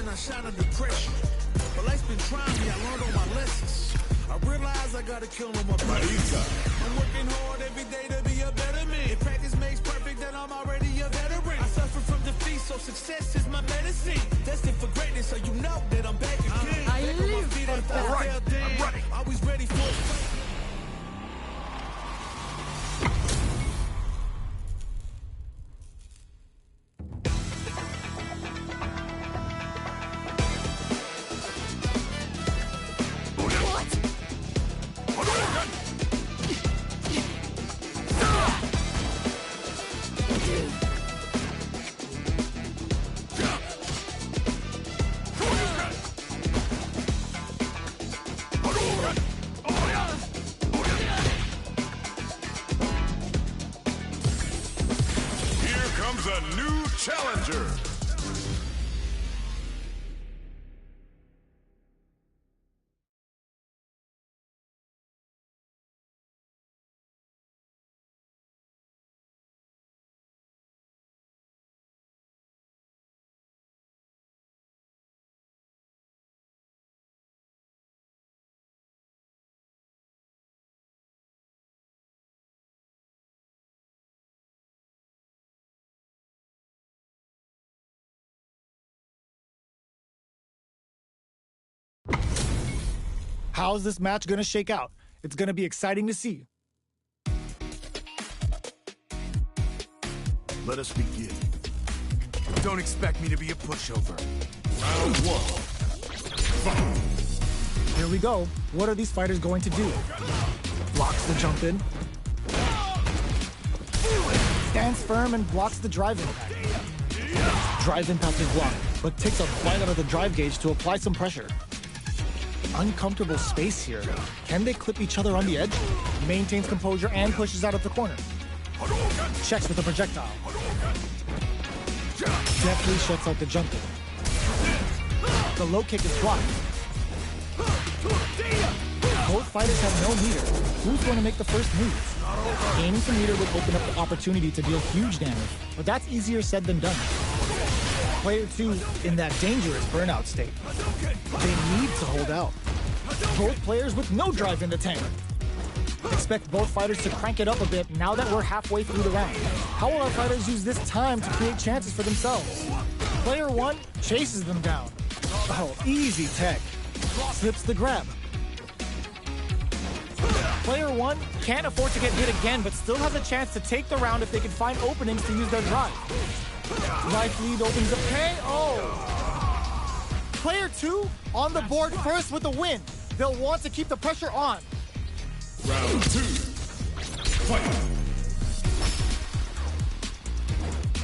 I shine under pressure. But life's been trying me, I learned all my lessons. I realize I gotta kill on my Marita. I'm working hard every day to be a better man. If practice makes perfect, then I'm already a veteran. I suffer from defeat, so success is my medicine. Destined for greatness, so you know that I'm back again. I live for that. All right, I'm ready. Always ready for it. A new challenger. How's this match gonna shake out? It's gonna be exciting to see. Let us begin. Don't expect me to be a pushover. Round one. Fight. Here we go. What are these fighters going to do? Blocks the jump in. Stands firm and blocks the drive impact. Drive impact is blocked, but takes a bite out of the drive gauge to apply some pressure. Uncomfortable space here. Can they clip each other on the edge? Maintains composure and pushes out of the corner. Checks with a projectile. Deftly shuts out the jump in. The low kick is blocked. Both fighters have no meter. Who's going to make the first move? Gaining some meter would open up the opportunity to deal huge damage, but that's easier said than done. Player 2 in that dangerous burnout state. They need to hold out. Both players with no drive in the tank. Expect both fighters to crank it up a bit now that we're halfway through the round. How will our fighters use this time to create chances for themselves? Player 1 chases them down. Oh, easy tech. Slips the grab. Player 1 can't afford to get hit again, but still has a chance to take the round if they can find openings to use their drive. Life lead opens up KO. Player 2 on the board first with the win. They'll want to keep the pressure on. Round 2. Fight.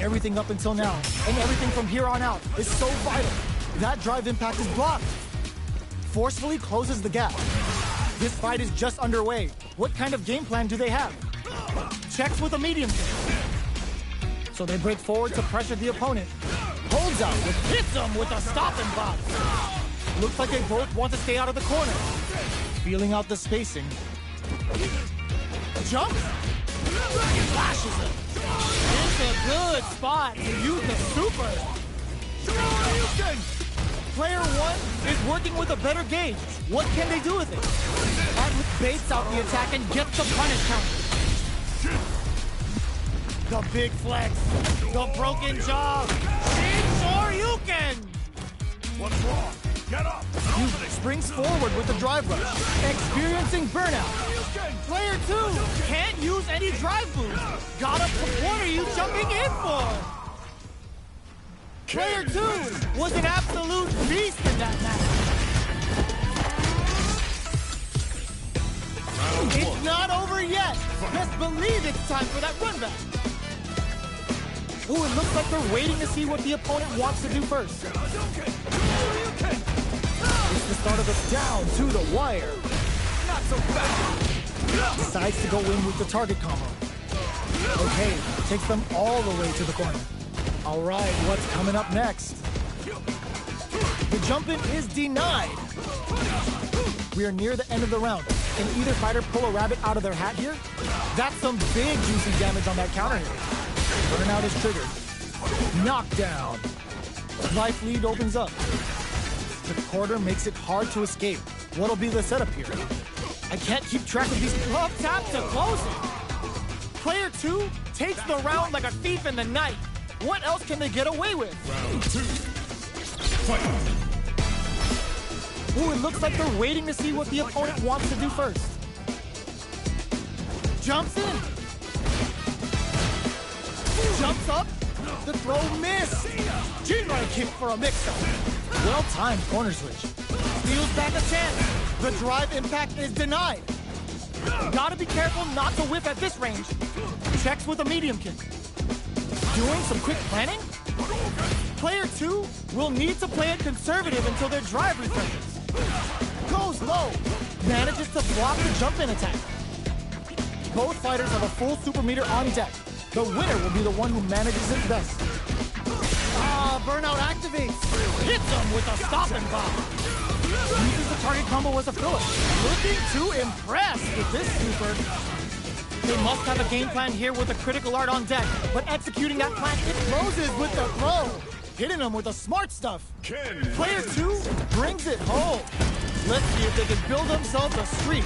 Everything up until now, and everything from here on out, is so vital. That drive impact is blocked. Forcefully closes the gap. This fight is just underway. What kind of game plan do they have? Checks with a medium kick. So they break forward to pressure the opponent. Holds out, hits him with a stop and box. Looks like they both want to stay out of the corner. Feeling out the spacing. Jumps. Flashes him. It's a good spot to use the super. Player 1 is working with a better gauge. What can they do with it? Atlas baits out the attack and gets the punish counter. The big flex. The broken jaw. Shoryuken! What's wrong? Get up! He springs forward with the drive rush, experiencing burnout. Player 2 can't use any drive moves. Gotta, what are you jumping in for? Player 2 was an absolute beast in that match. It's not over yet. Best believe it's time for that run back. Ooh, it looks like they're waiting to see what the opponent wants to do first. It's the start of the down to the wire. Not so fast. Decides to go in with the target combo. Okay, takes them all the way to the corner. All right, what's coming up next? The jump-in is denied. We are near the end of the round. Can either fighter pull a rabbit out of their hat here? That's some big juicy damage on that counter hit. Burnout is triggered. Knockdown. Life lead opens up. The corner makes it hard to escape. What'll be the setup here? I can't keep track of these. Up tap to close it. Player 2 takes the round like a thief in the night. What else can they get away with? Round 2. Fight. Ooh, it looks like they're waiting to see what the opponent wants to do first. Jumps in. Jumps up. The throw missed. G-right kick for a mix-up. Well-timed corner switch. Steals back a chance. The drive impact is denied. Gotta be careful not to whiff at this range. Checks with a medium kick. Doing some quick planning? Player 2 will need to play it conservative until their drive refreshes. Goes low. Manages to block the jump-in attack. Both fighters have a full super meter on deck. The winner will be the one who manages it best. Burnout activates. Hits him with a stopping bomb. Uses the target combo as a filler. Looking to impress with this super. They must have a game plan here with a critical art on deck, but executing that plan, it closes with the throw. Hitting them with the smart stuff. Player 2 brings it home. Let's see if they can build themselves a streak.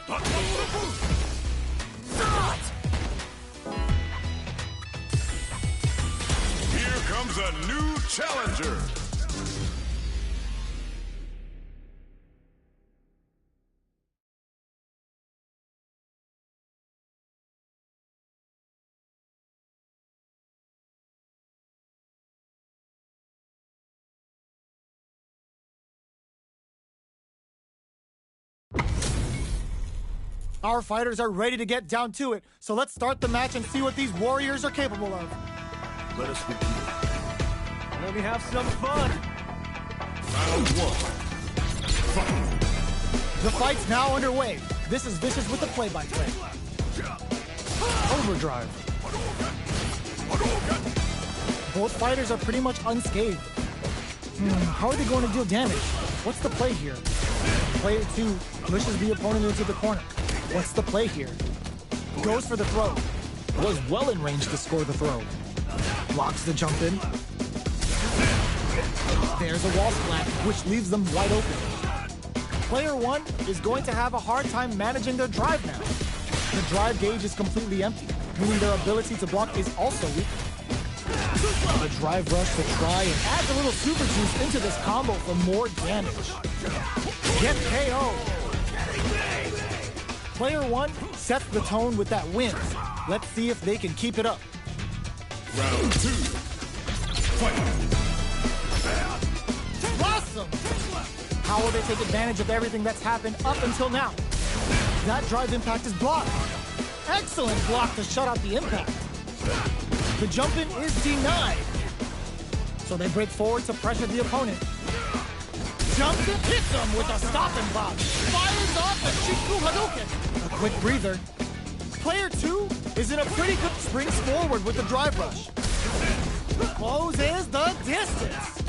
Here comes a new challenger. Our fighters are ready to get down to it, so let's start the match and see what these warriors are capable of. Let us begin. Let me have some fun. Round one. Fight. The fight's now underway. This is Vicious with the play-by-play. Overdrive. Both fighters are pretty much unscathed. How are they going to deal damage? What's the play here? Player 2 pushes the opponent into the corner. What's the play here? Goes for the throw. Was well in range to score the throw. Blocks the jump in. There's a wall splat, which leaves them wide open. Player 1 is going to have a hard time managing their drive now. The drive gauge is completely empty, meaning their ability to block is also weak. The drive rush to try and add a little super juice into this combo for more damage. Get KO! Player 1 sets the tone with that win. Let's see if they can keep it up. Round 2. Fight. Awesome! How will they take advantage of everything that's happened up until now? That drive impact is blocked. Excellent block to shut out the impact. The jump in is denied. So they break forward to pressure the opponent. Jumps in, hits them with a stop and block. Fires off a Shiku Hadouken. A quick breather. Player 2 is in a pretty good springs forward with the drive rush. Closes the distance.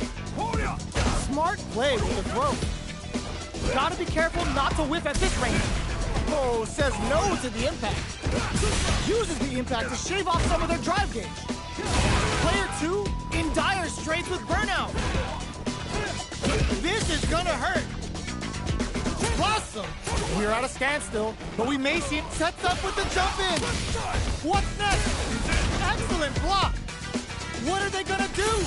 Smart play with the throw. Gotta be careful not to whiff at this range. Oh, says no to the impact. Uses the impact to shave off some of their drive gauge. Player 2 in dire straits with burnout. This is gonna hurt. Awesome. We're at a standstill, but we may see it sets up with the jump in. What's next? Excellent block. What are they gonna do?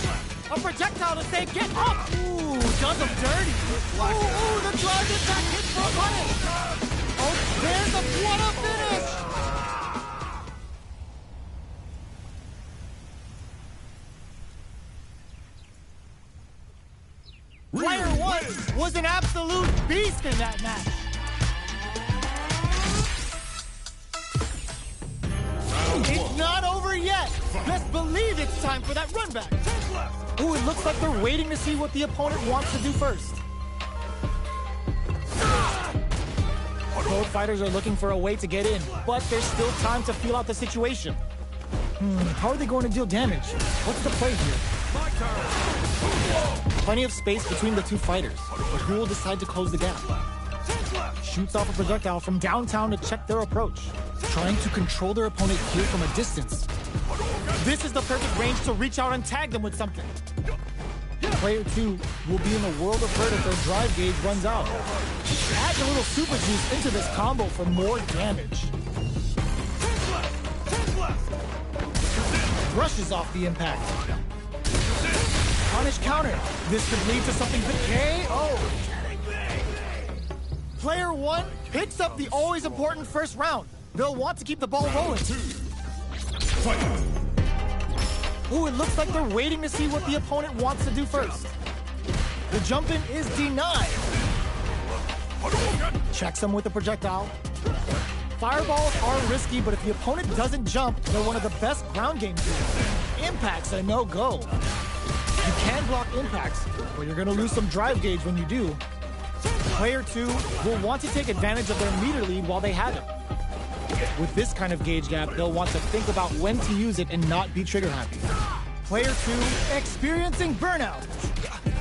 A projectile to say get up. Ooh, does them dirty. Ooh, the drive impact hits for a punish. Oh, there's a what a finish. Player 1 was an absolute beast in that match. It's not over yet. Best believe it's time for that run back. Ooh, it looks like they're waiting to see what the opponent wants to do first. Both fighters are looking for a way to get in, but there's still time to feel out the situation. How are they going to deal damage? What's the play here? Plenty of space between the two fighters, but who will decide to close the gap? Shoots off a projectile from downtown to check their approach, trying to control their opponent here from a distance. This is the perfect range to reach out and tag them with something. Player 2 will be in a world of hurt if their drive gauge runs out. Add a little super juice into this combo for more damage. Brushes off the impact. Punish counter. This could lead to something but KO. Player 1 picks up the always important first round. They'll want to keep the ball rolling. Fight. Ooh, it looks like they're waiting to see what the opponent wants to do first. The jump in is denied. Checks them with a projectile. Fireballs are risky, but if the opponent doesn't jump, they're one of the best ground game tools. Impacts are no-go. You can block impacts, but you're going to lose some drive gauge when you do. Player 2 will want to take advantage of their meter lead while they have it. With this kind of gauge gap, they'll want to think about when to use it and not be trigger happy. Player 2 experiencing burnout.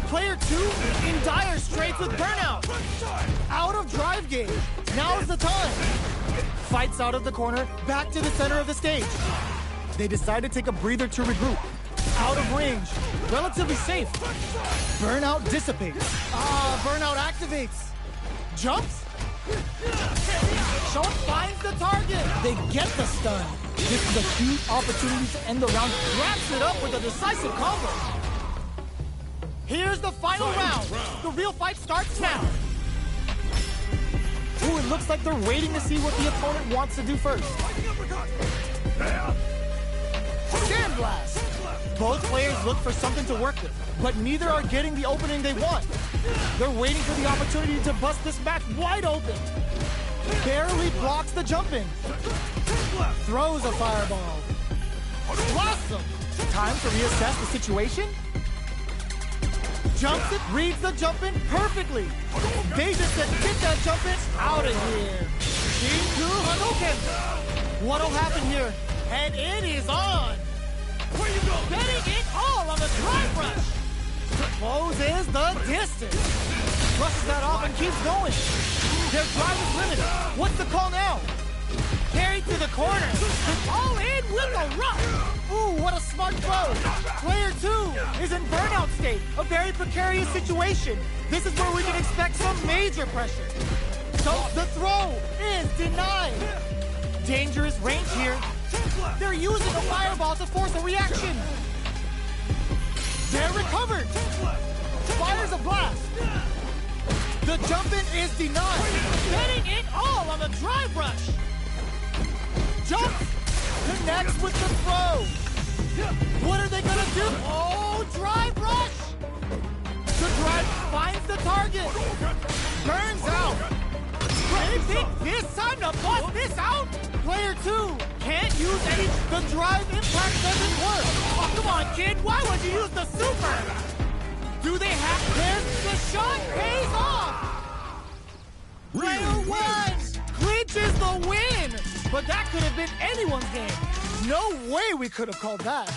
Player 2 in dire straits with burnout. Out of drive gauge. Now's the time. Fights out of the corner, back to the center of the stage. They decide to take a breather to regroup. Out of range. Relatively safe. Burnout dissipates. Burnout activates. Jumps? Sean finds the target. They get the stun. This is a huge opportunity to end the round. Wraps it up with a decisive combo. Here's the final round. The real fight starts now. Ooh, it looks like they're waiting to see what the opponent wants to do first. Sand Blast. Both players look for something to work with, but neither are getting the opening they want. They're waiting for the opportunity to bust this match wide open. Barely blocks the jump in. Throws a fireball. Blossom. Time to reassess the situation. Jumps it, reads the jump in perfectly. They just said, get that jump in out of here. Into Hadouken. What'll happen here? And it is on. Where you go? Betting it all on the drive rush. Closes the distance. Brushes that off and keeps going. Their drive is limited. What's the call now? Carried to the corner. All in with a rush. Ooh, what a smart throw. Player 2 is in burnout state. A very precarious situation. This is where we can expect some major pressure. So the throw is denied. Dangerous range here. They're using a fireball to force a reaction. They're recovered. Fires a blast. The jump-in is denied. Betting it all on the drive rush. Jump. Connects with the throw. What are they gonna do? Oh, drive rush. The drive finds the target. Burns out. They think this time to bust this out? Player 2 can't use any. The drive impact doesn't work. Oh, come on, kid. Why would you use the super? Do they have this? The shot pays off. Player 1 clinches the win. But that could have been anyone's game. No way we could have called that.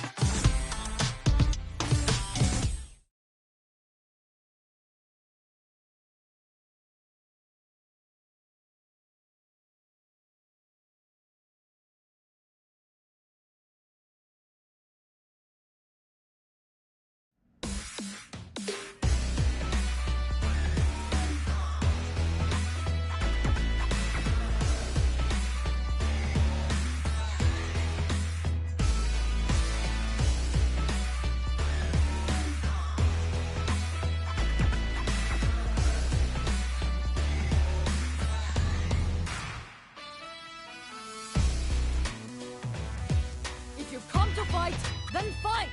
Then fight!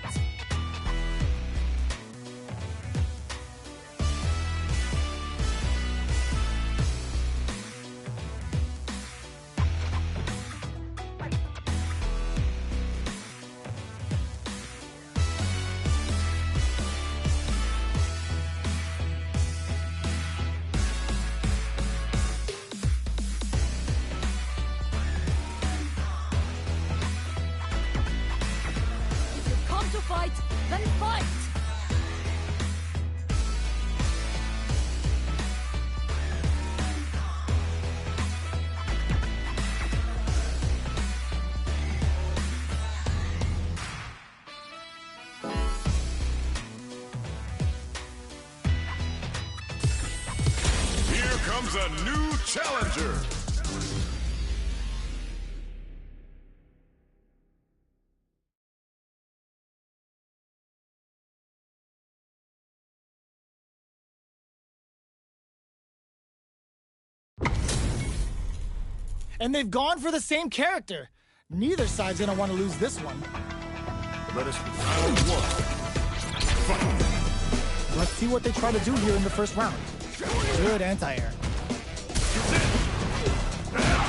Fight, then fight! Here comes a new challenger. And they've gone for the same character. Neither side's gonna want to lose this one. Let us round 1. Fight. Let's see what they try to do here in the first round. Good anti-air.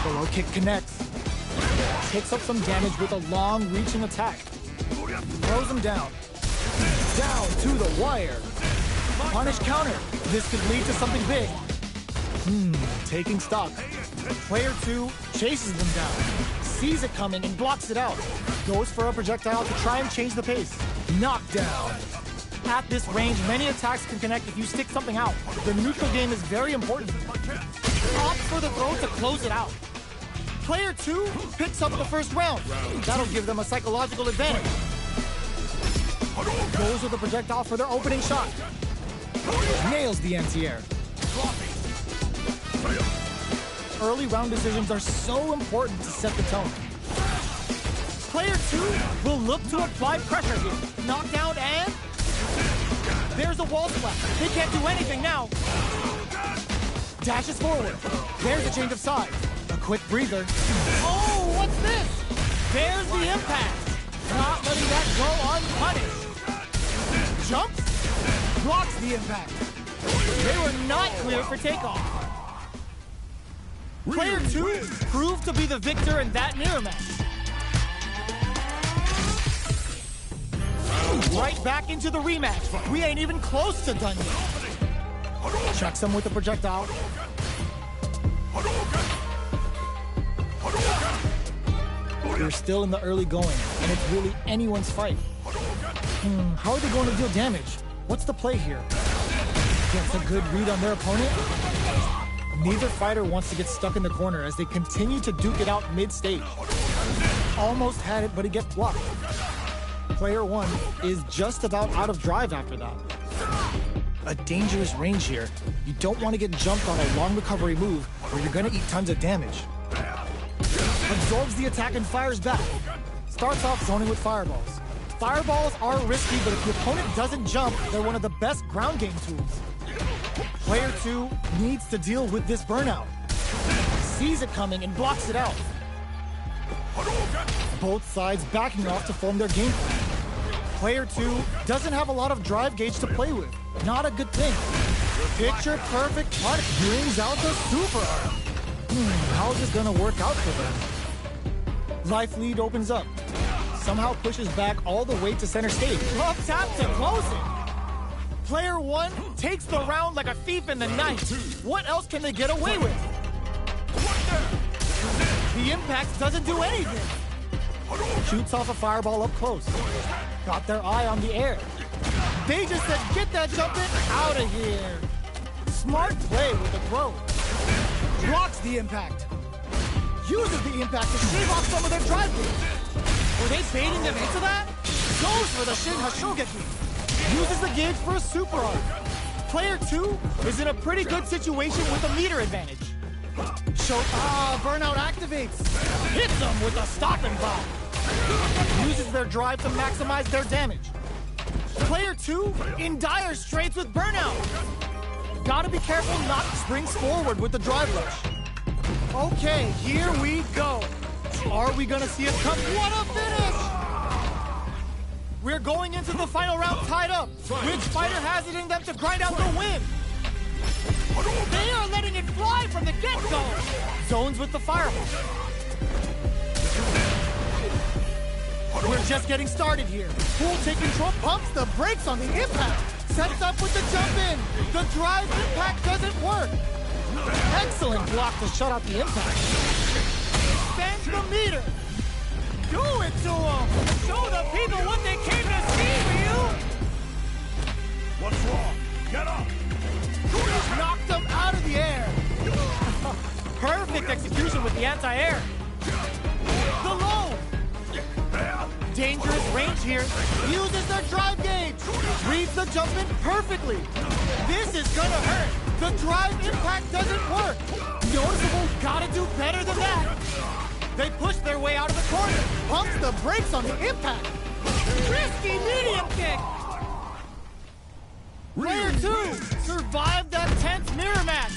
The low kick connects. Takes up some damage with a long reaching attack. Throws him down. Down to the wire. Punish counter. This could lead to something big. Taking stock. Player 2 chases them down. Sees it coming and blocks it out. Goes for a projectile to try and change the pace. Knockdown. At this range, many attacks can connect if you stick something out. The neutral game is very important. Opts for the throw to close it out. Player 2 picks up the first round. That'll give them a psychological advantage. Goes with a projectile for their opening shot. Nails the anti-air. early round decisions are so important to set the tone. Player 2 will look to apply pressure here. Knockdown and... there's a wall splash. They can't do anything now. Dashes forward. There's a change of sides. A quick breather. Oh, what's this? There's the impact. Not letting that go unpunished. Jumps. Blocks the impact. They were not clear for takeoff. Player 2 proved to be the victor in that mirror match. Right back into the rematch. We ain't even close to done yet. Checks him with the projectile. We're still in the early going, and it's really anyone's fight. How are they going to deal damage? What's the play here? Gets a good read on their opponent. Neither fighter wants to get stuck in the corner as they continue to duke it out mid-stage. Almost had it, but it gets blocked. Player 1 is just about out of drive after that. A dangerous range here. You don't want to get jumped on a long recovery move where you're going to eat tons of damage. Absorbs the attack and fires back. Starts off zoning with fireballs. Fireballs are risky, but if the opponent doesn't jump, they're one of the best ground game tools. Player 2 needs to deal with this burnout. Sees it coming and blocks it out. Both sides backing off to form their game plan. Player 2 doesn't have a lot of drive gauge to play with. Not a good thing. Picture perfect punch brings out the super arm. How's this gonna work out for them? Life lead opens up. Somehow pushes back all the way to center stage. Love tap to close it. Player 1 takes the round like a thief in the night. What else can they get away with? The impact doesn't do anything. Shoots off a fireball up close. Got their eye on the air. They just said, get that jumping out of here. Smart play with the throw. Blocks the impact. Uses the impact to shave off some of their drive gauge. Were they baiting them into that? Goes for the Shin Hashogeki. Uses the gauge for a super arm. Player 2 is in a pretty good situation with a meter advantage. Burnout activates. Hits them with a stopping bomb. Uses their drive to maximize their damage. Player 2 in dire straits with burnout. Gotta be careful not to springs forward with the drive rush. Okay, here we go. Are we gonna see it come? What a finish! We're going into the final round tied up. Which fighter has it in them to grind out the win? They are letting it fly from the get-go. Zones with the fireball. We're just getting started here. Who'll take control? Pumps the brakes on the impact. Sets up with the jump in. The drive impact doesn't work. Excellent block to shut out the impact. Bend the meter. Do it to them. Show the people what they came to see, Ryu. What's wrong? Get up! Knocked them out of the air. Perfect execution with the anti-air. The low. Dangerous range here. Uses their drive gauge. Reads the jump in perfectly. This is gonna hurt. The drive impact doesn't work. Noticeable. Gotta do better than that. They push their way out of the corner. Pumps the brakes on the impact. Risky medium kick. Player 2 survived that tense mirror match.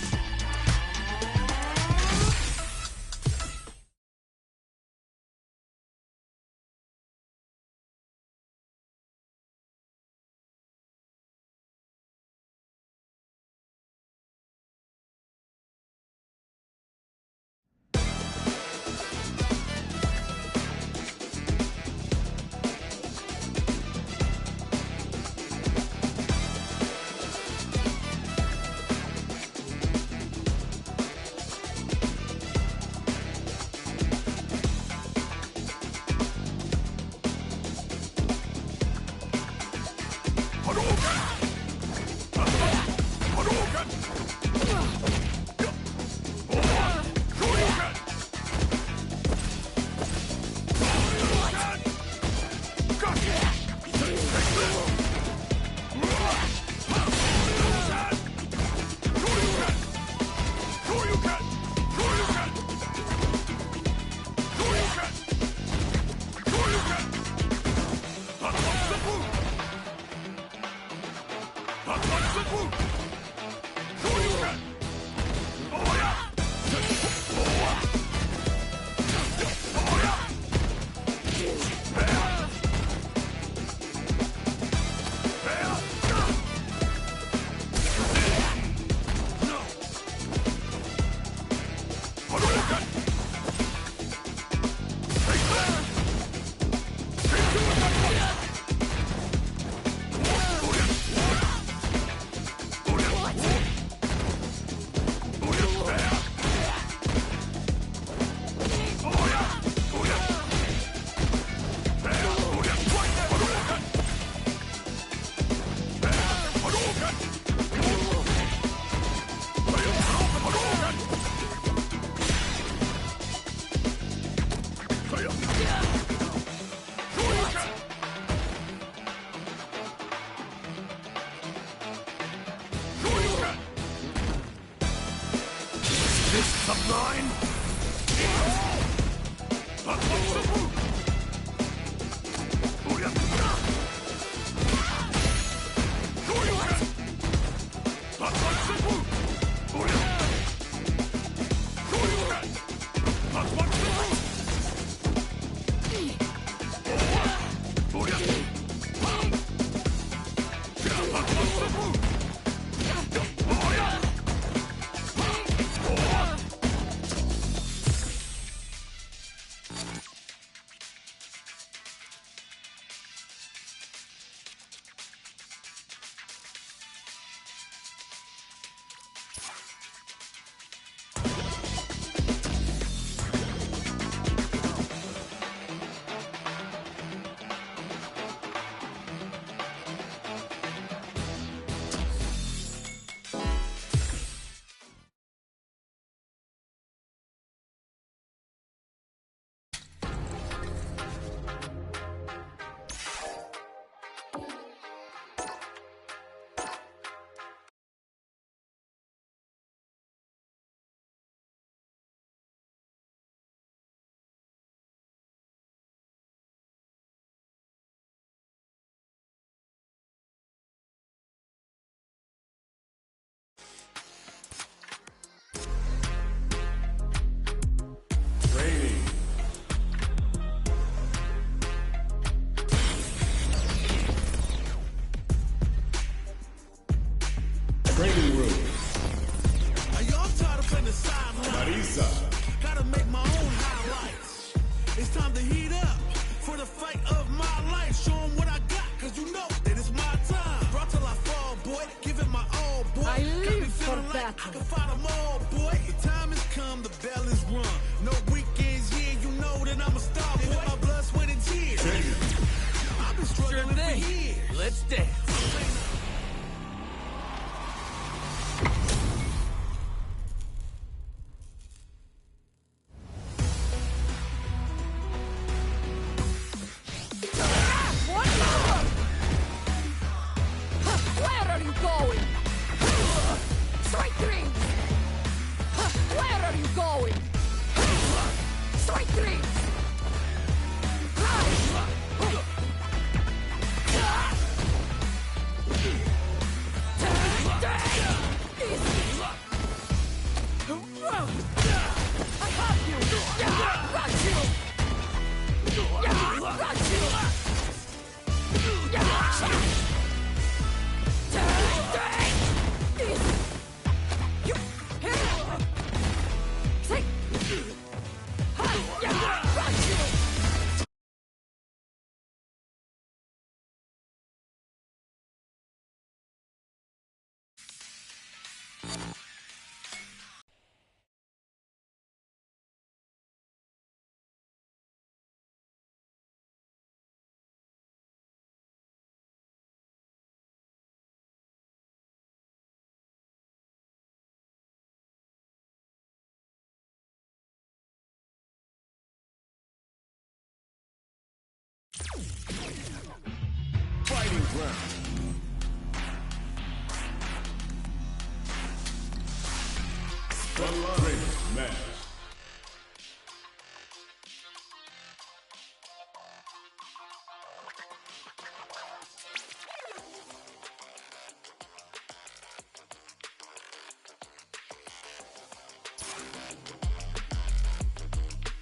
Training room. Y'all tired of playing the sidelines? Gotta make my own highlights. It's time to heat up for the fight of my life. Show 'em what I got, cause you know that it's my time. Brought till I fall, boy. Give it my all, boy. I live for like battle. I can fight 'em all, boy. The time has come, the bell is rung. No weekends here, you know that I'm a star, boy. My blood, sweat, and tears. I've been struggling for years. Let's dance. Where are you going? Straight three! Where are you going? Straight three! I have you! Got you! Got you! Fighting ground. Frontline match.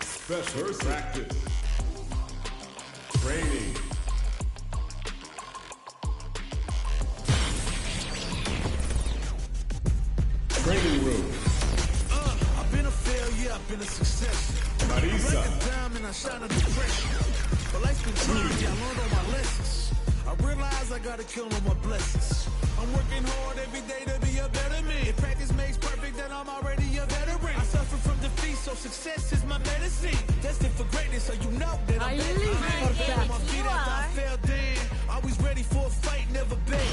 Special practice. Training. Training room. I've been a failure, I've been a success. Marisa. I break a diamond, I shine a depression. But life's been trying, I learned all my lessons. I realize I gotta kill all my blessings. I'm working hard every day to be a better man. If practice makes perfect, then I'm already a veteran. I suffer from defeat, so success is my medicine. Destined for greatness, so you know that I'm better. I ain't bad on my feet after I fell down. Always ready for a fight, never beg.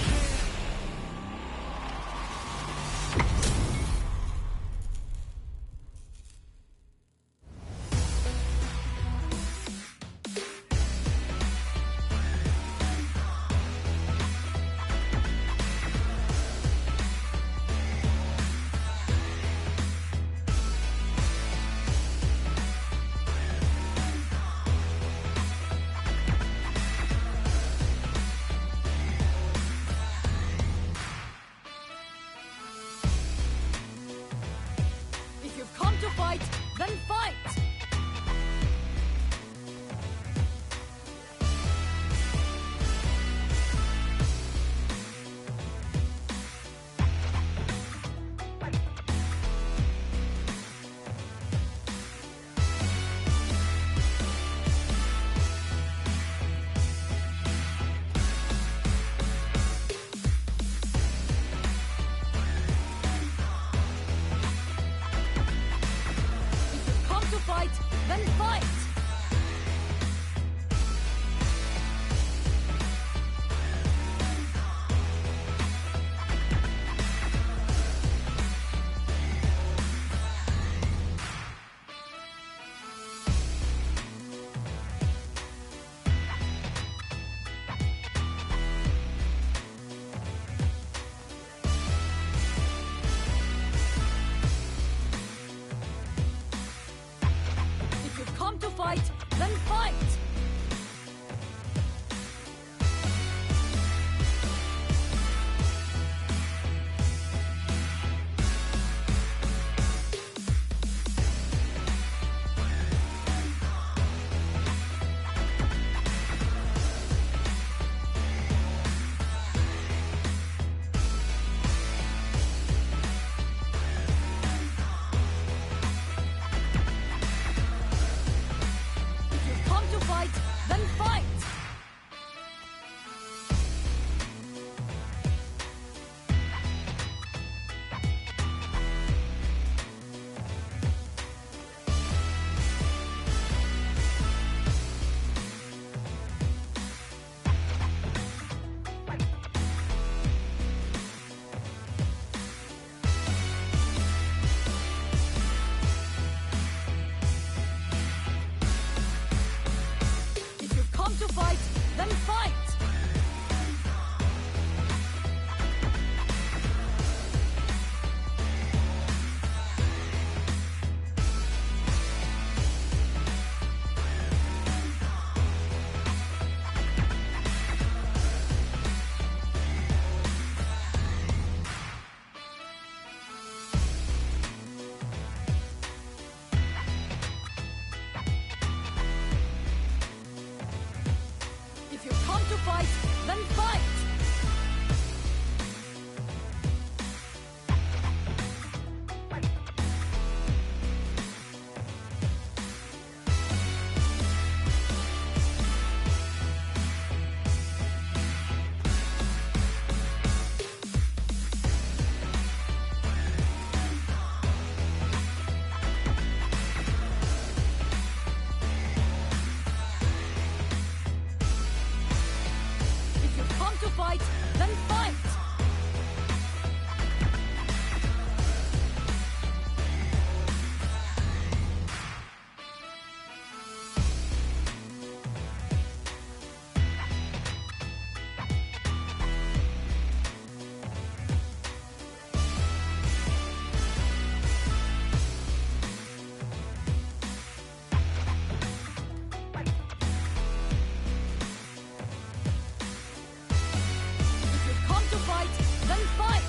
fight, then fight! Fight, then fight! Then fight! Fight, then fight! If you come to fight, then fight! Fight, then fight! Then fight!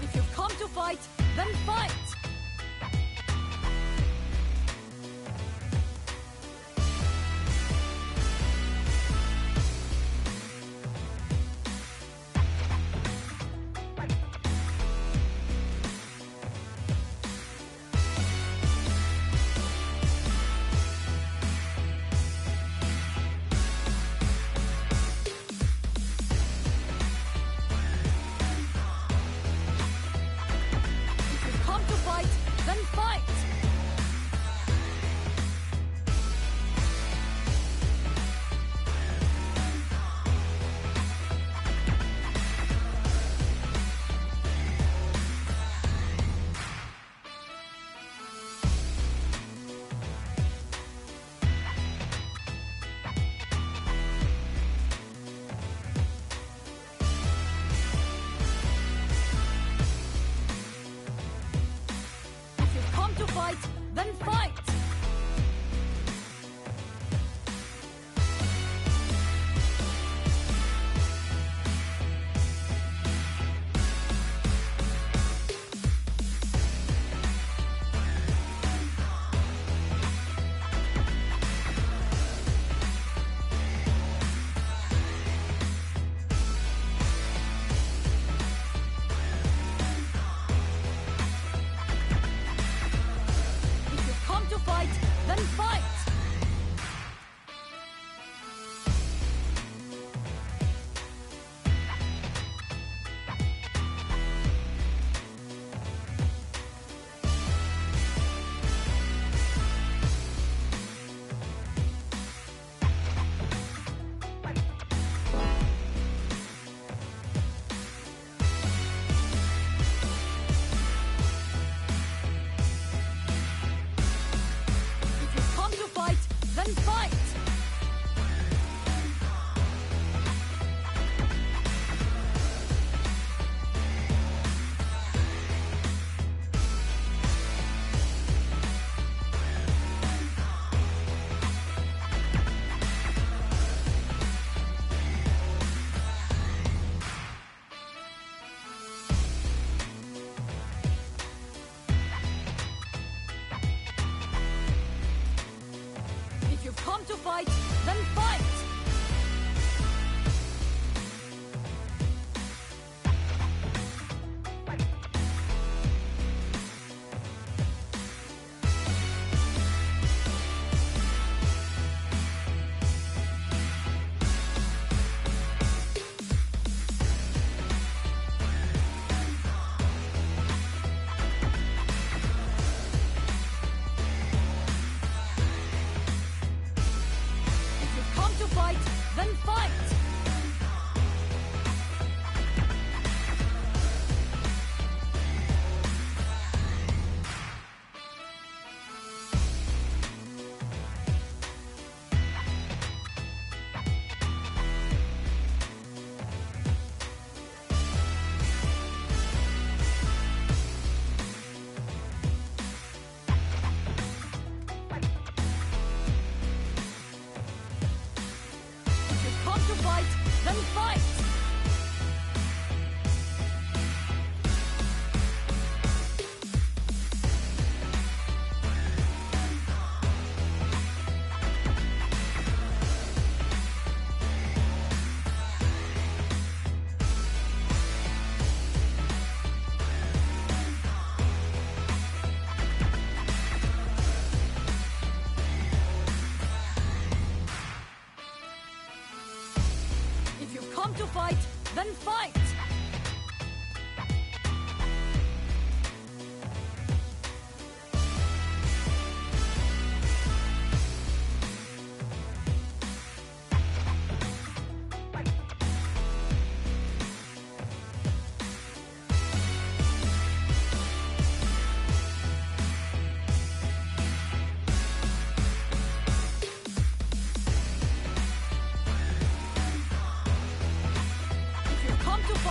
If you've come to fight, then fight! Come to you've come to fight, then fight! Then fight! Then fight! If you've come to fight, then fight! If you've come to fight,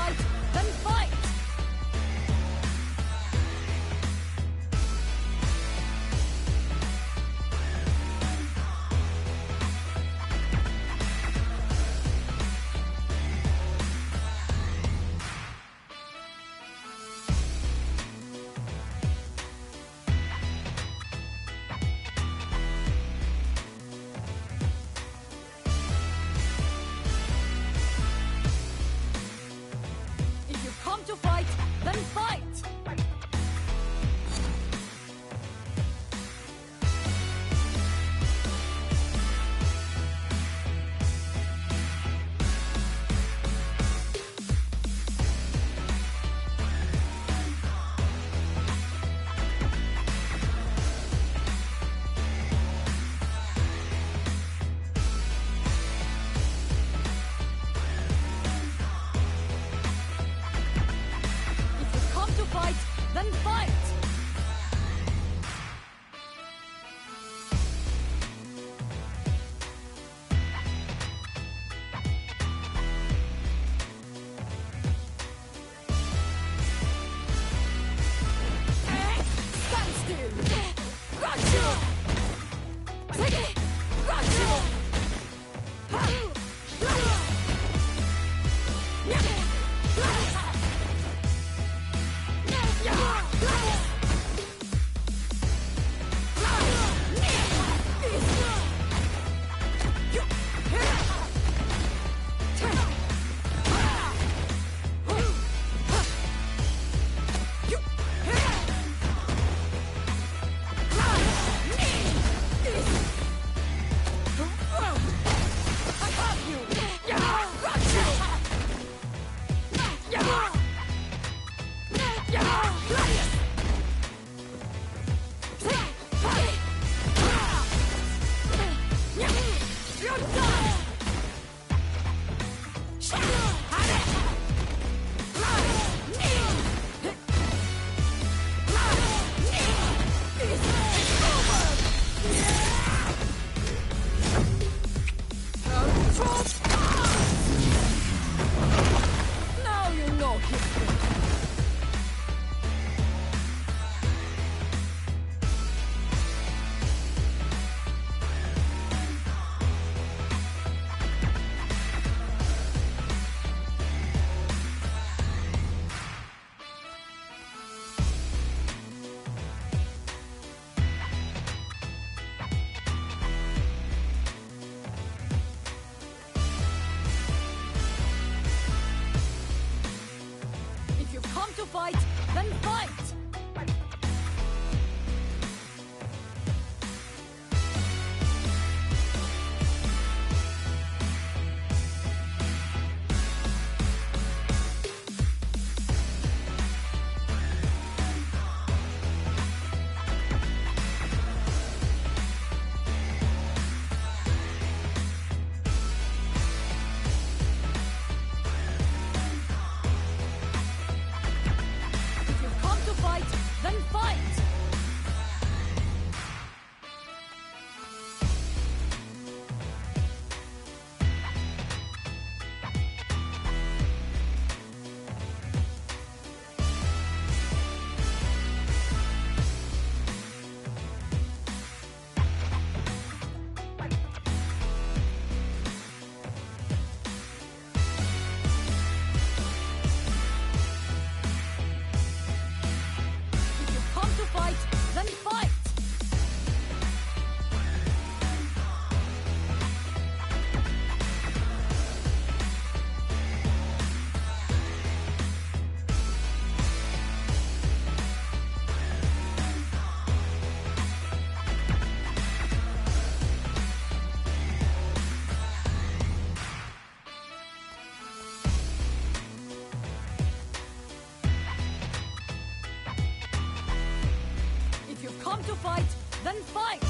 to fight, then fight!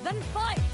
Then fight!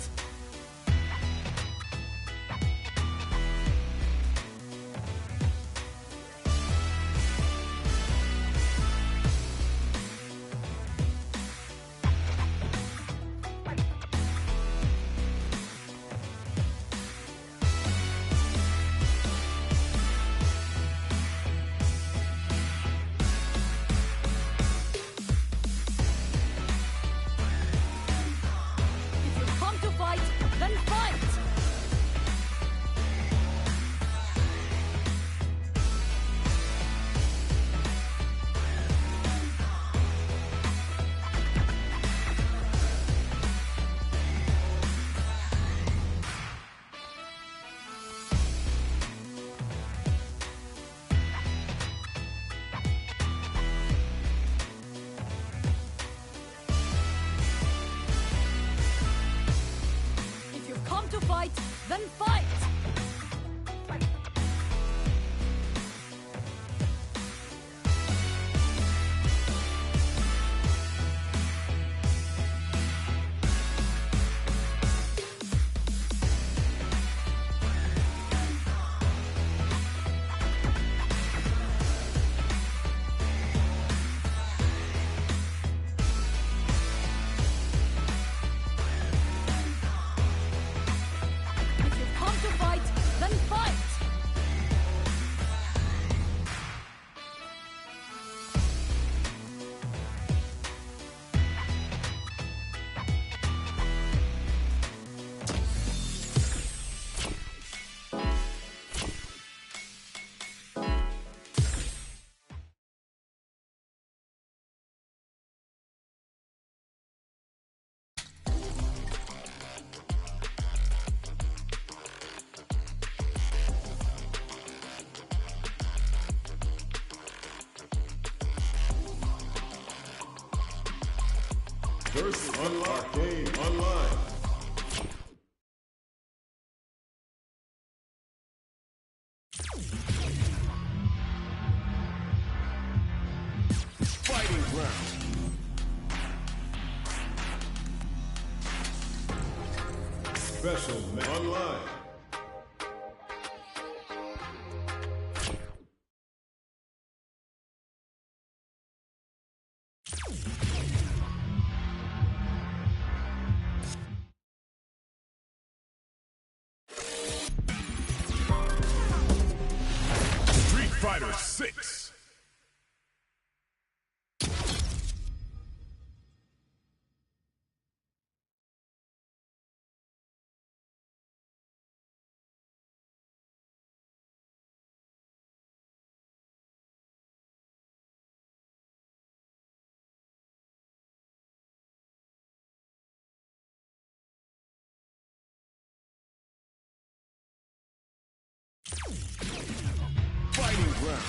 Then fight! Versus Arcade Online. Fighting ground. Special Online. Fighter 6. Fighting ground.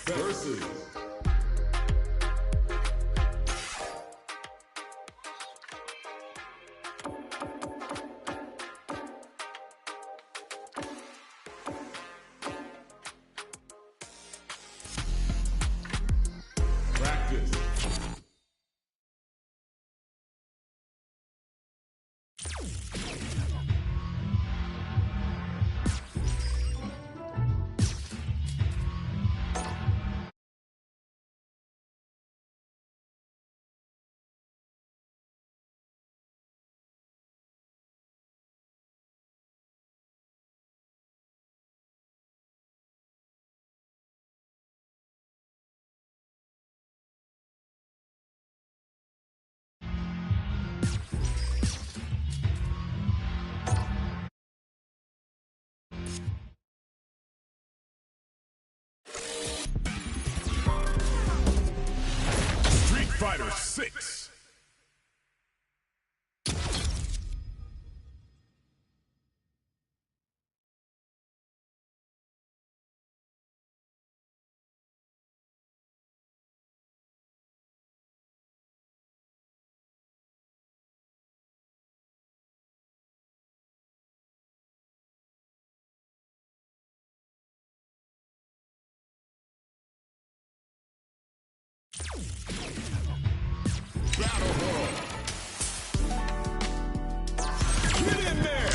versus practice. Street Fighter 6. Battle Roll. Get in there.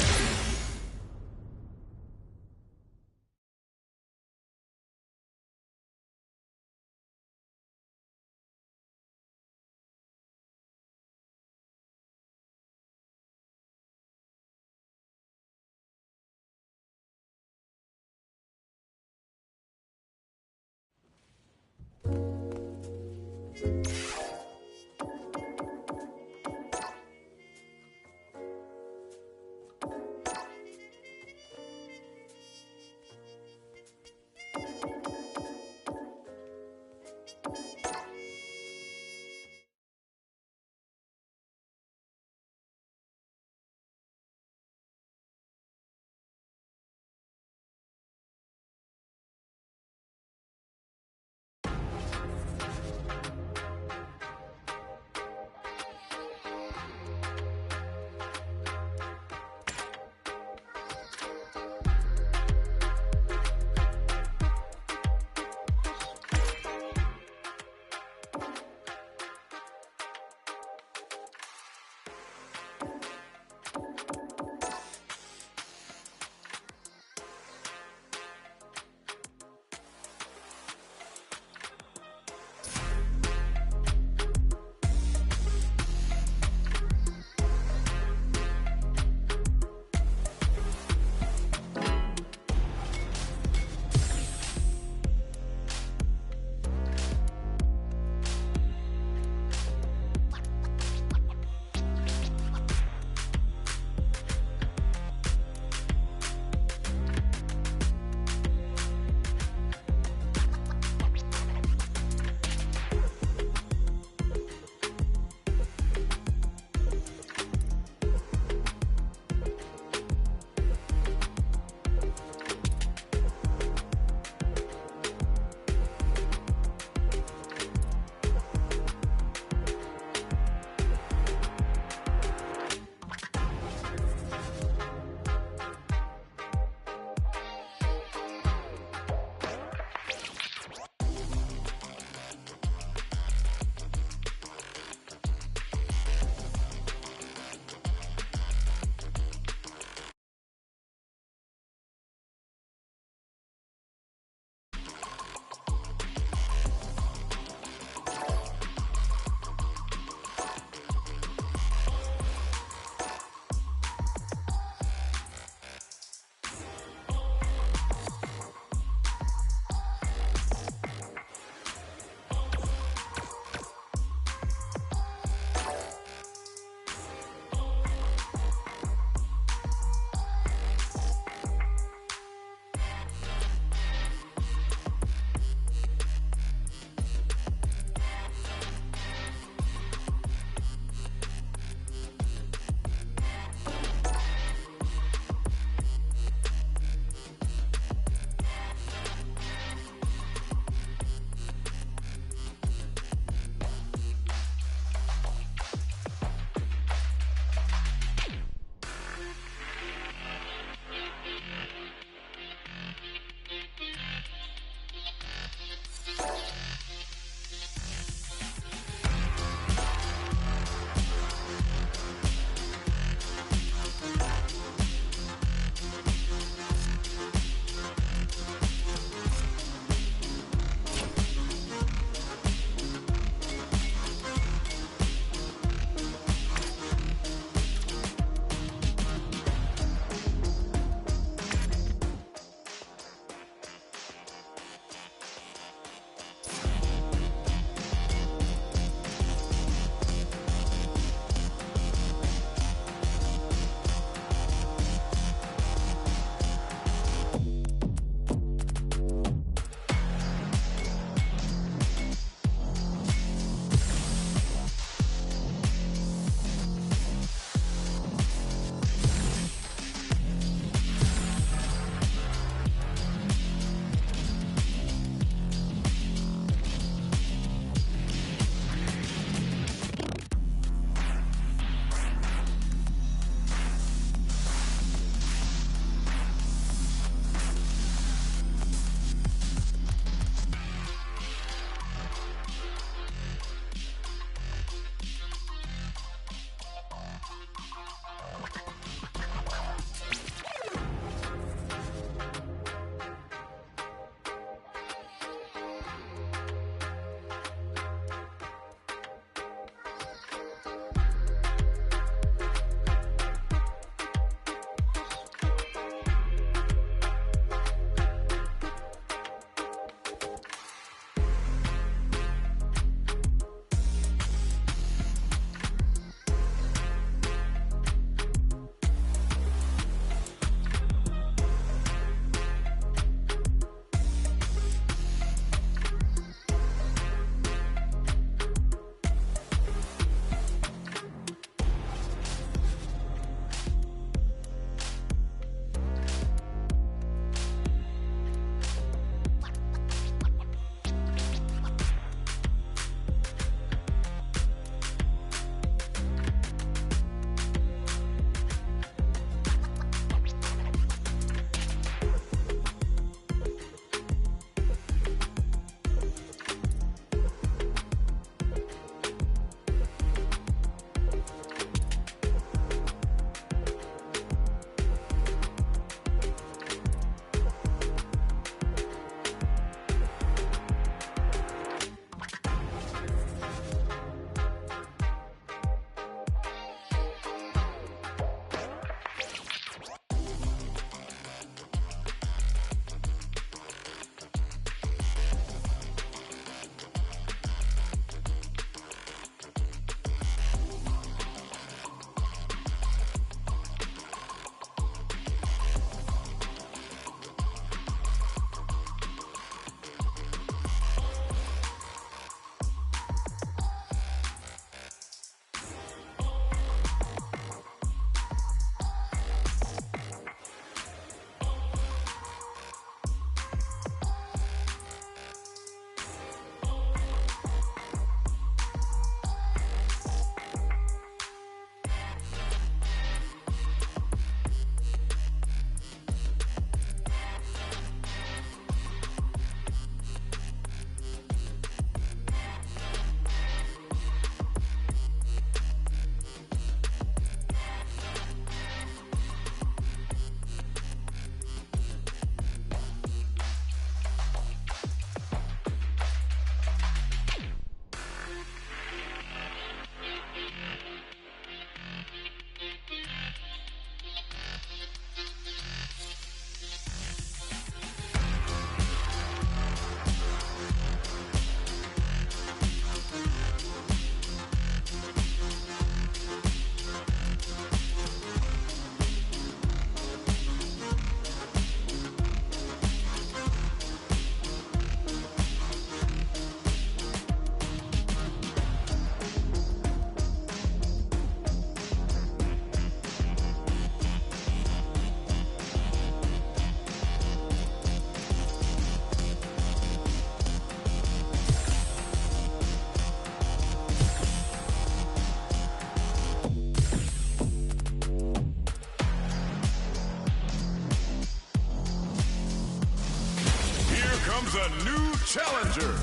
choose a new challenger.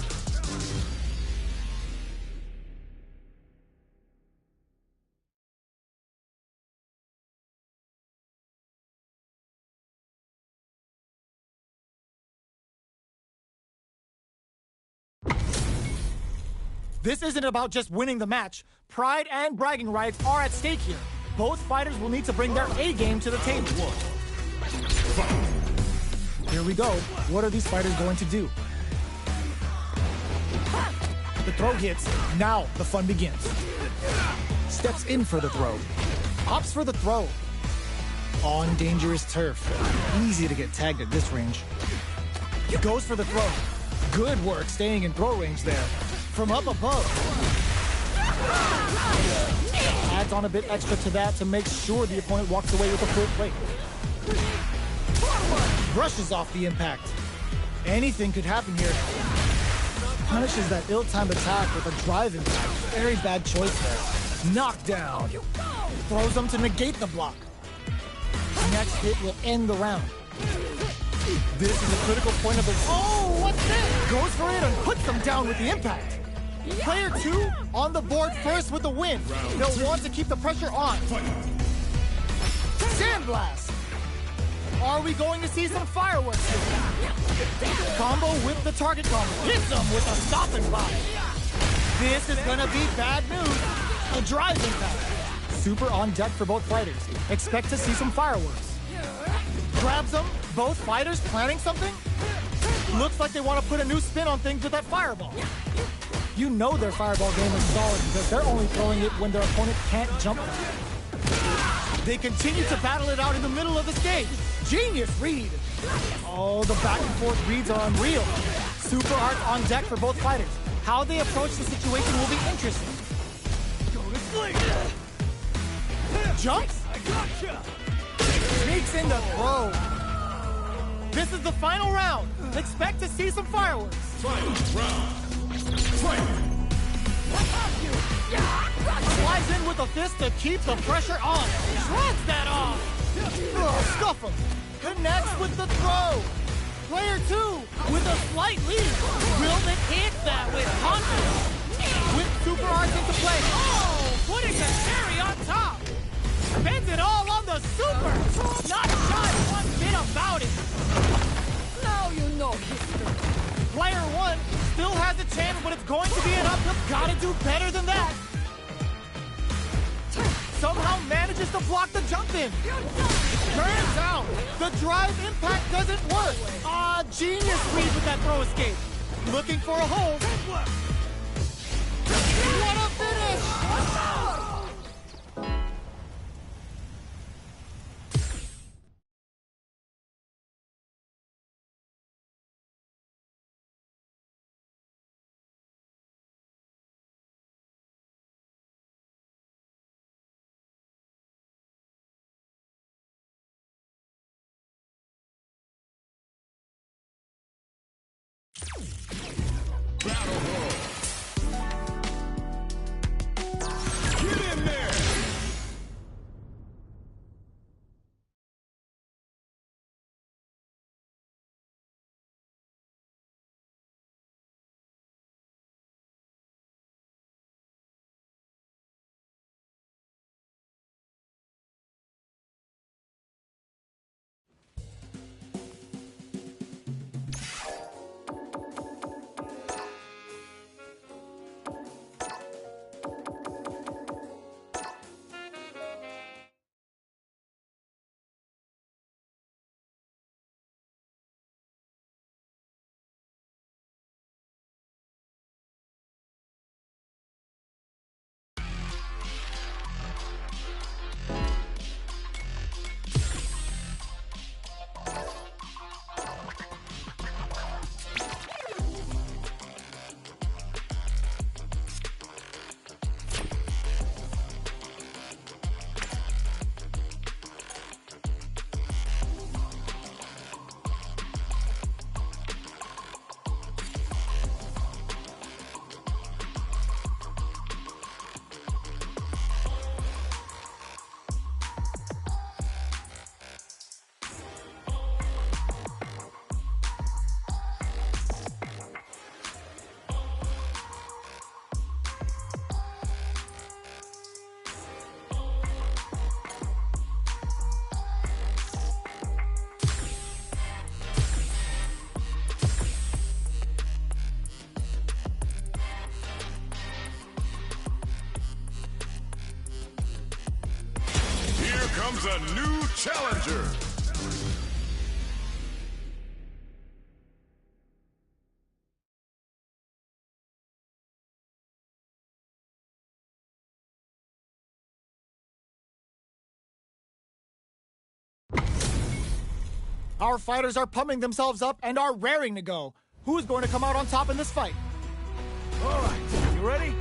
This isn't about just winning the match. Pride and bragging rights are at stake here. Both fighters will need to bring their A game to the table. Here we go. What are these fighters going to do? The throw hits. Now the fun begins. Steps in for the throw. Opts for the throw. On dangerous turf. Easy to get tagged at this range. Goes for the throw. Good work staying in throw range there. From up above. Adds on a bit extra to that to make sure the opponent walks away with a full plate. Brushes off the impact. Anything could happen here. Punishes that ill-timed attack with a drive impact. Very bad choice there. Knockdown. Throws them to negate the block. Next hit will end the round. This is a critical point of the... Oh, what's this? Goes for it and puts them down with the impact. Player 2 on the board first with the win. They'll want to keep the pressure on. Sandblast. Are we going to see some fireworks here? Combo with the target combo. Hits them with a stop and block. This is gonna be bad news. A drive impact. Super on deck for both fighters. Expect to see some fireworks. Grabs them. Both fighters planning something? Looks like they want to put a new spin on things with that fireball. You know their fireball game is solid because they're only throwing it when their opponent can't jump them. They continue to battle it out in the middle of the stage. Genius read. Oh, the back and forth reads are unreal. Super art on deck for both fighters. How they approach the situation will be interesting. Go to sleep. Jumps. I gotcha. Sneaks in the throw. This is the final round. Expect to see some fireworks. Final round. Fight! Flies in with a fist to keep the pressure on. Shreds that off. Stuff him. Connects with the throw. Player 2 with a slight lead. Will it hit that with confidence? With super arts into play. Oh, putting the cherry on top. Spends it all on the super. Not shy one bit about it. Now you know history. Player 1 still has a chance, but it's going to be an uphill. Gotta do better than that. Somehow manages to block the jump in. Turns out the drive impact doesn't work. Genius read with that throw escape. Looking for a hold. What a finish! Choose a new challenger. Our fighters are pumping themselves up and are raring to go. Who's going to come out on top in this fight? All right, you ready?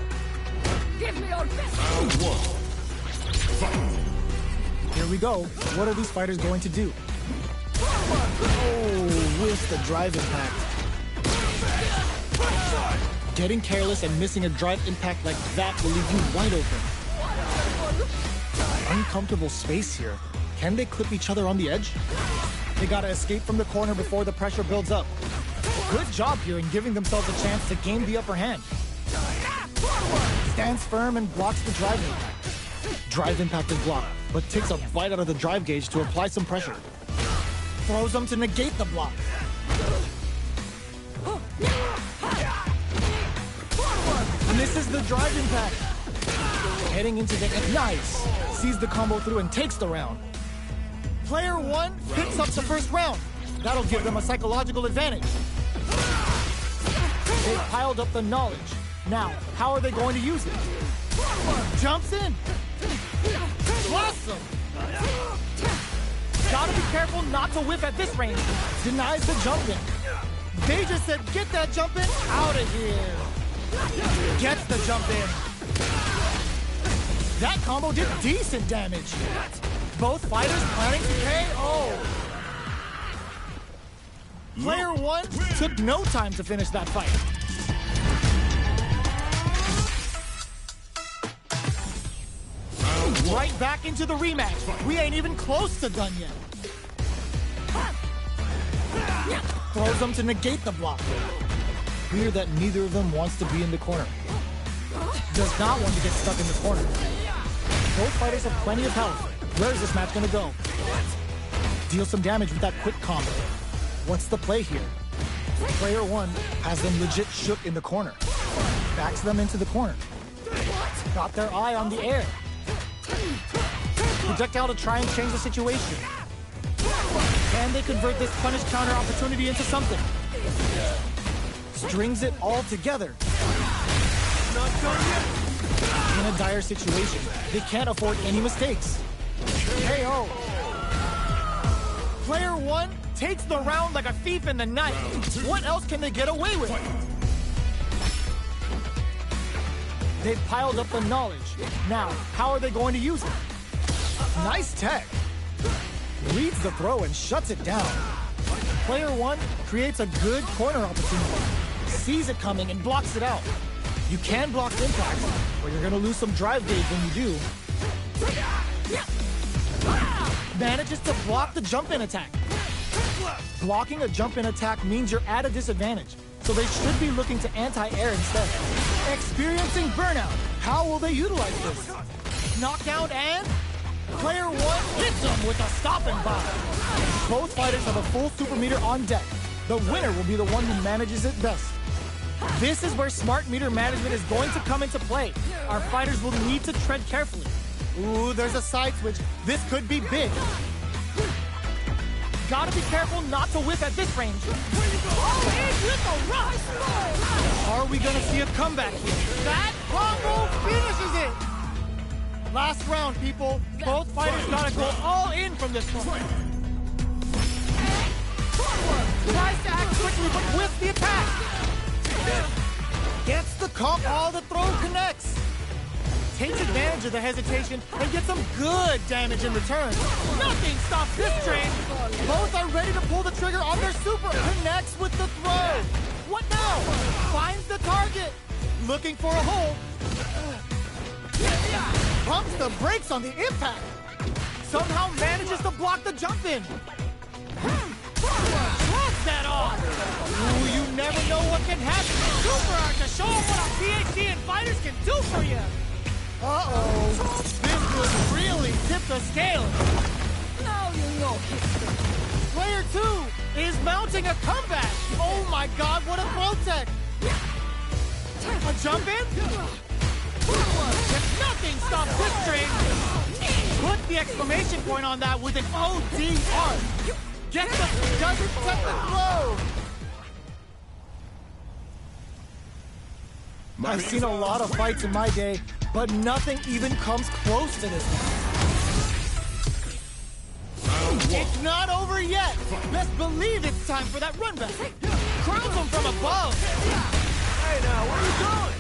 Give me your best. Round one. Fight. Here we go. What are these fighters going to do? Oh, with the drive impact. Getting careless and missing a drive impact like that will leave you wide open. Uncomfortable space here. Can they clip each other on the edge? They gotta escape from the corner before the pressure builds up. Good job here in giving themselves a chance to gain the upper hand. Stands firm and blocks the drive impact. Drive impact is blocked, but takes a bite out of the drive gauge to apply some pressure. Throws them to negate the block. Misses the drive impact. Heading into the... Nice! Sees the combo through and takes the round. Player one picks up the first round. That'll give them a psychological advantage. They piled up the knowledge. Now, how are they going to use it? Jumps in. Awesome. Gotta be careful not to whip at this range. Denies the jump in. They just said, get that jump in out of here. Gets the jump in. That combo did decent damage. Both fighters planning to KO. Player one took no time to finish that fight. Right back into the rematch. We ain't even close to done yet. Throws them to negate the block. Clear that neither of them wants to be in the corner. Does not want to get stuck in the corner. Both fighters have plenty of health. Where is this match gonna go? Deal some damage with that quick combo. What's the play here? Player one has them legit shook in the corner. Backs them into the corner. Got their eye on the air. Projectile to try and change the situation. Can they convert this punish counter opportunity into something? Strings it all together. Not done yet. In a dire situation, they can't afford any mistakes. KO. Player one takes the round like a thief in the night. What else can they get away with? They've piled up the knowledge. Now, how are they going to use it? Nice tech. Reads the throw and shuts it down. Player one creates a good corner opportunity. Sees it coming and blocks it out. You can block impact, but you're going to lose some drive gauge when you do. Manages to block the jump-in attack. Blocking a jump-in attack means you're at a disadvantage, so they should be looking to anti-air instead. Experiencing burnout. How will they utilize this? Knockdown and... Player one hits them with a stopping bomb. Both fighters have a full super meter on deck. The winner will be the one who manages it best. This is where smart meter management is going to come into play. Our fighters will need to tread carefully. Ooh, there's a side switch. This could be big. Gotta be careful not to whip at this range. Oh, in with the rush. Are we gonna see a comeback here? That combo finishes it! Last round, people. Both fighters gotta go all in from this point. Tries to act quickly, but whips the attack. Gets the comp, all the throw connects. Takes advantage of the hesitation and gets some good damage in return. Nothing stops this train. Both are ready to pull the trigger on their super. Connects with the throw. What now? Finds the target. Looking for a hole. Pumps the brakes on the impact. Somehow manages to block the jump in. Shrugs that off. Ooh, you never know what can happen. Super art to show them what a PhD in fighters can do for you. Uh-oh. This could really tip the scale. Now you know history. Player two is mounting a comeback. Oh my god, what a throw tech. A jump in? Nothing stops this train! Put the exclamation point on that with an ODR! Get the... doesn't set the throw! I've seen a lot of fights in my day, but nothing even comes close to this one. It's not over yet! Best believe it's time for that run back! Crowns him from above! Hey now, where are you going?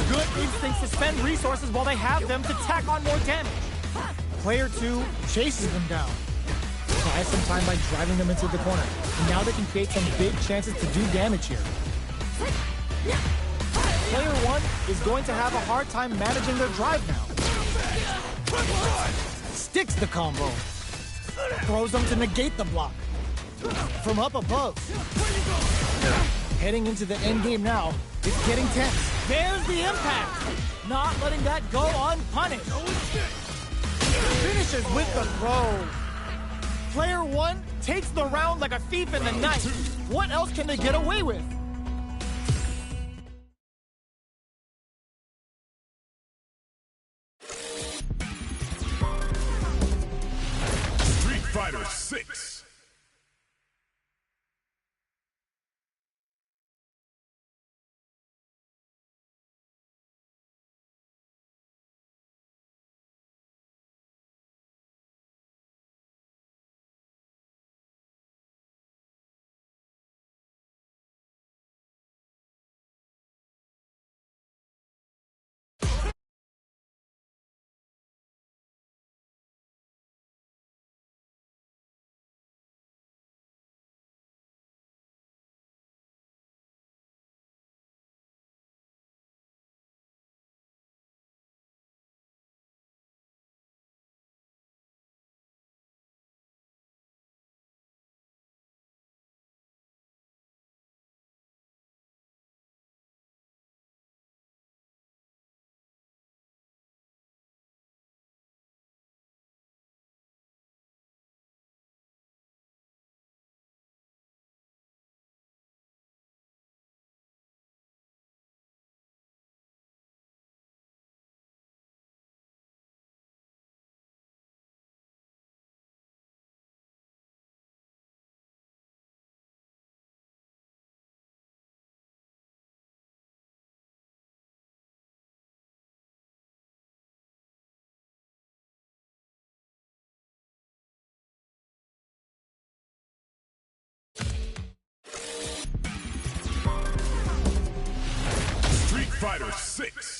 Good instincts to spend resources while they have them to tack on more damage. Player 2 chases them down. Buys some time by driving them into the corner. And now they can create some big chances to do damage here. Player 1 is going to have a hard time managing their drive now. Sticks the combo. Throws them to negate the block. From up above. Heading into the end game now, it's getting tense. There's the impact! Not letting that go unpunished. Finishes with the throw. Player 1 takes the round like a thief in the night. What else can they get away with? Street Fighter 6. Street Fighter 6.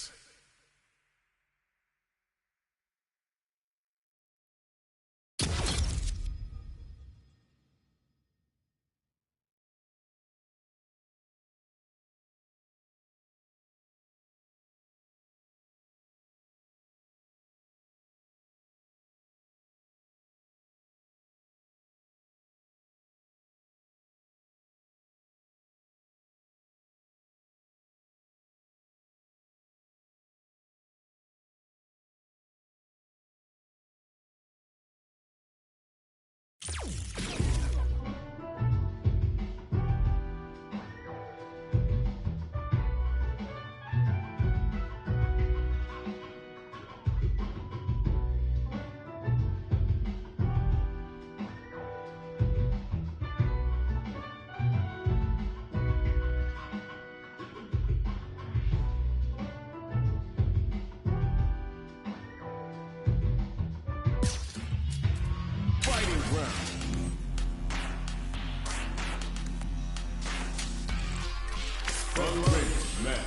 Unrated match.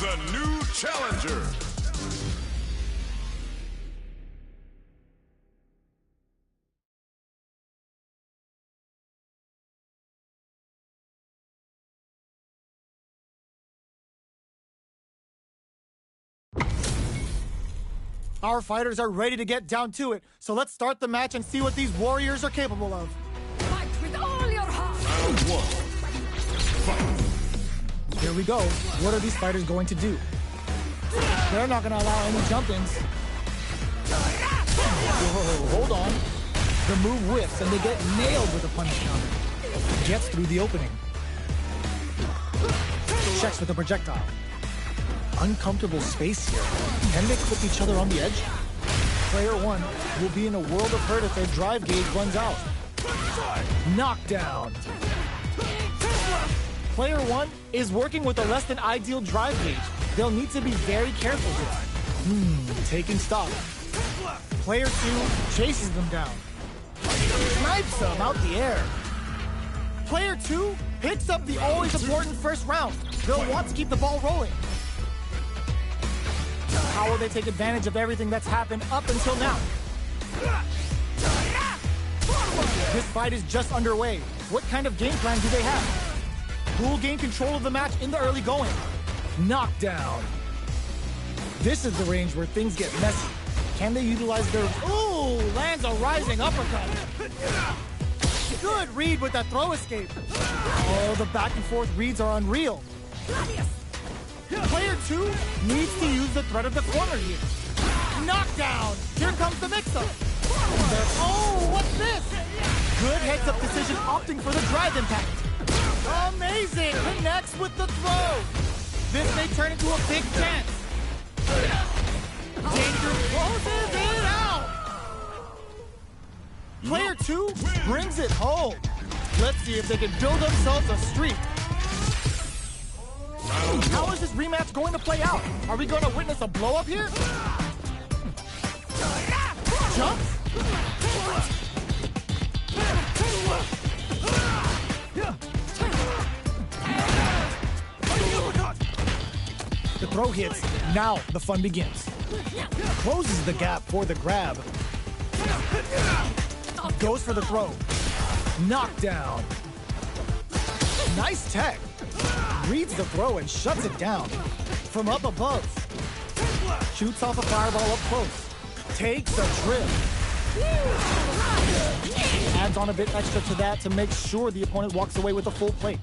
a new challenger. Our fighters are ready to get down to it, so let's start the match and see what these warriors are capable of. Fight with all your heart. Round one. Fight. Here we go. What are these fighters going to do? They're not going to allow any jump-ins. Whoa, hold on. The move whiffs and they get nailed with a punish counter. Gets through the opening. Checks with a projectile. Uncomfortable space here. Can they clip each other on the edge? Player one will be in a world of hurt if their drive gauge runs out. Knockdown. Player one is working with a less than ideal drive gauge. They'll need to be very careful here. Taking stock. Player two chases them down. Snipes them out the air. Player two picks up the always important first round. They'll want to keep the ball rolling. How will they take advantage of everything that's happened up until now? This fight is just underway. What kind of game plan do they have? Who will gain control of the match in the early going? Knockdown. This is the range where things get messy. Can they utilize their... Ooh, lands a rising uppercut. Good read with that throw escape. Oh, the back and forth reads are unreal. Player two needs to use the threat of the corner here. Knockdown. Here comes the mix-up. Oh, what's this? Good heads-up decision opting for the drive impact. Amazing. Connects with the throw. This may turn into a big chance. Danger closes it out. Player two brings it home. Let's see if they can build themselves a streak. How is this rematch going to play out? Are we going to witness a blow-up here? Jump? The throw hits. Now the fun begins. Closes the gap for the grab. Goes for the throw. Knockdown. Nice tech. Reads the throw and shuts it down. From up above. Shoots off a fireball up close. Takes a trip. Adds on a bit extra to that to make sure the opponent walks away with a full plate.